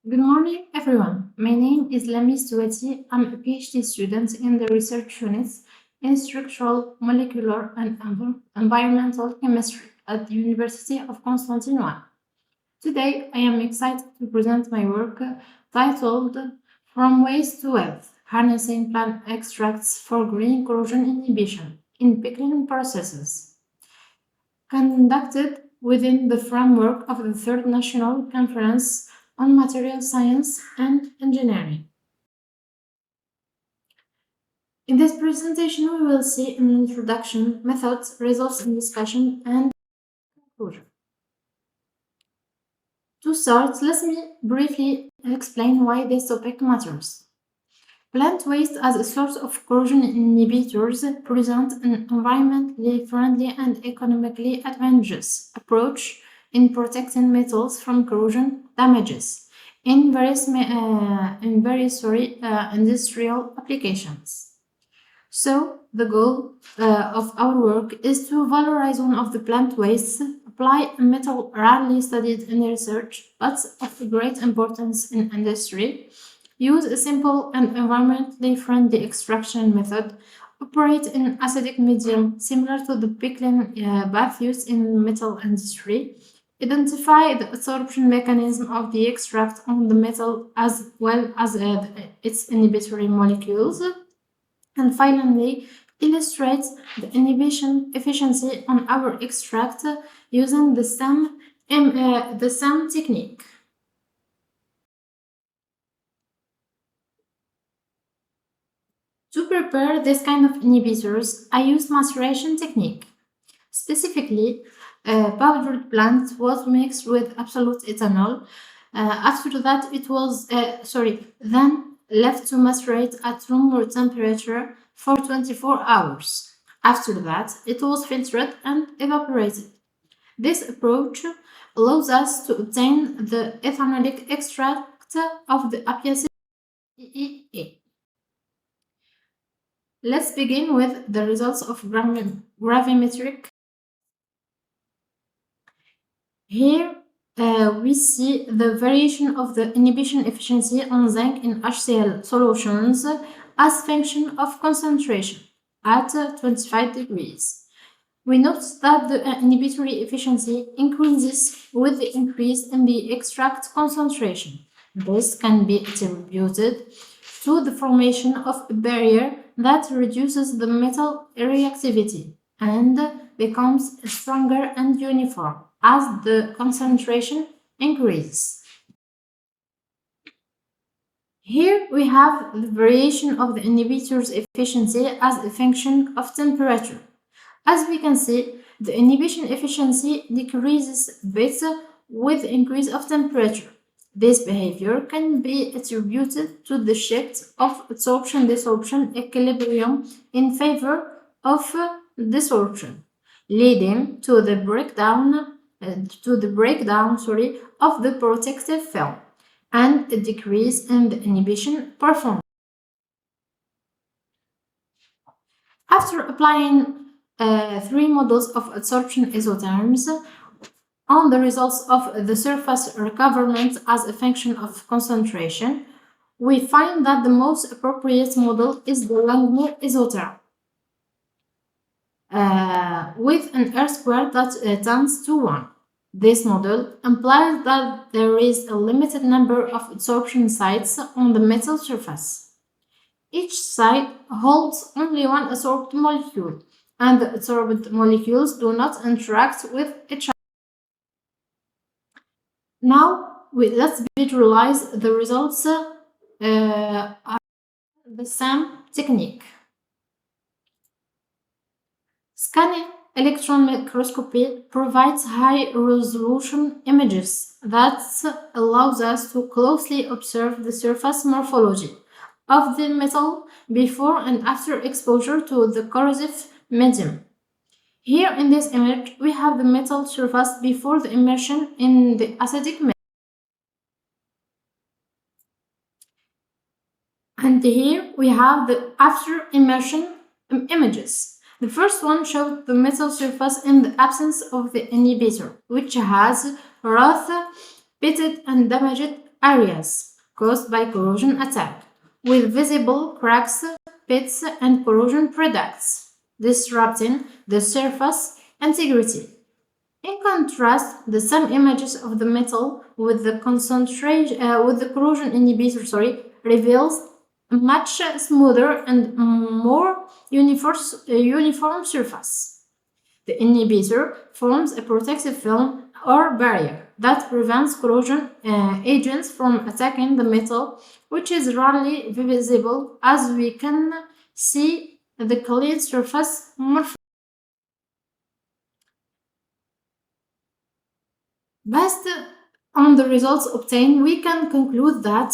Good morning, everyone. My name is Lamis Touati. I'm a PhD student in the research units in structural, molecular, and environmental chemistry at the University of Constantinople. Today, I am excited to present my work titled From Waste to Wealth: Harnessing Plant Extracts for Green Corrosion Inhibition in Pickling Processes, conducted within the framework of the Third National Conference on Material Science and Engineering. In this presentation, we will see an introduction, methods, results in discussion, and conclusion. To start, let me briefly explain why this topic matters. Plant waste as a source of corrosion inhibitors present an environmentally friendly and economically advantageous approach in protecting metals from corrosion damages in various industrial applications. So, the goal of our work is to valorize one of the plant wastes, apply a metal rarely studied in research but of great importance in industry, use a simple and environmentally friendly extraction method, operate in acidic medium similar to the pickling bath used in metal industry, identify the absorption mechanism of the extract on the metal as well as its inhibitory molecules, and finally illustrate the inhibition efficiency on our extract using the SEM technique. To prepare this kind of inhibitors, I used maceration technique. Specifically, powdered plant was mixed with absolute ethanol. After that, it was then left to macerate at room temperature for 24 hours. After that, it was filtered and evaporated. This approach allows us to obtain the ethanolic extract of the apiaceous EEA. Let's begin with the results of gravimetric. Here we see the variation of the inhibition efficiency on zinc in HCl solutions as function of concentration at 25 degrees. We note that the inhibitory efficiency increases with the increase in the extract concentration. This can be attributed to the formation of a barrier that reduces the metal reactivity and becomes stronger and uniform as the concentration increases. Here we have the variation of the inhibitor's efficiency as a function of temperature. As we can see, the inhibition efficiency decreases a bit with increase of temperature. This behavior can be attributed to the shift of absorption-desorption equilibrium in favor of desorption, leading to the breakdown of the protective film and a decrease in the inhibition performance. After applying three models of adsorption isotherms on the results of the surface recoverment as a function of concentration, we find that the most appropriate model is the Langmuir isotherm with an R-square that tends to 1. This model implies that there is a limited number of adsorption sites on the metal surface. Each site holds only one adsorbed molecule, and the adsorbed molecules do not interact with each other. Now, let's visualize the results of the SEM technique. Scanning electron microscopy provides high-resolution images that allows us to closely observe the surface morphology of the metal before and after exposure to the corrosive medium. Here in this image, we have the metal surface before the immersion in the acidic medium. And here we have the after immersion images. The first one showed the metal surface in the absence of the inhibitor, which has rough, pitted, and damaged areas caused by corrosion attack, with visible cracks, pits, and corrosion products, disrupting the surface integrity. In contrast, the same images of the metal with the corrosion inhibitor reveals a much smoother and more uniform surface. The inhibitor forms a protective film or barrier that prevents corrosion agents from attacking the metal, which is rarely visible as we can see the clean surface more. Based on the results obtained, we can conclude that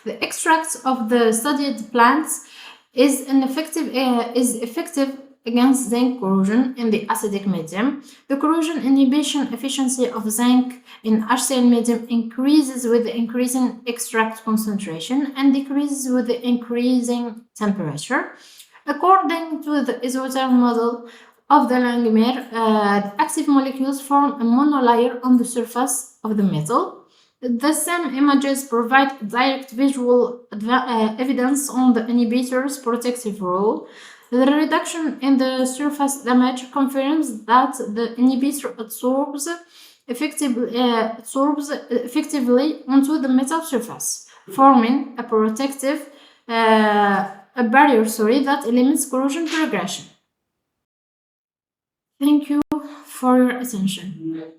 the extracts of the studied plants is effective against zinc corrosion in the acidic medium. The corrosion inhibition efficiency of zinc in HCl medium increases with the increasing extract concentration and decreases with the increasing temperature. According to the isotherm model of the Langmuir, the active molecules form a monolayer on the surface of the metal. The same images provide direct visual evidence on the inhibitor's protective role. The reduction in the surface damage confirms that the inhibitor absorbs effectively onto the metal surface, forming a protective barrier that limits corrosion progression. Thank you for your attention.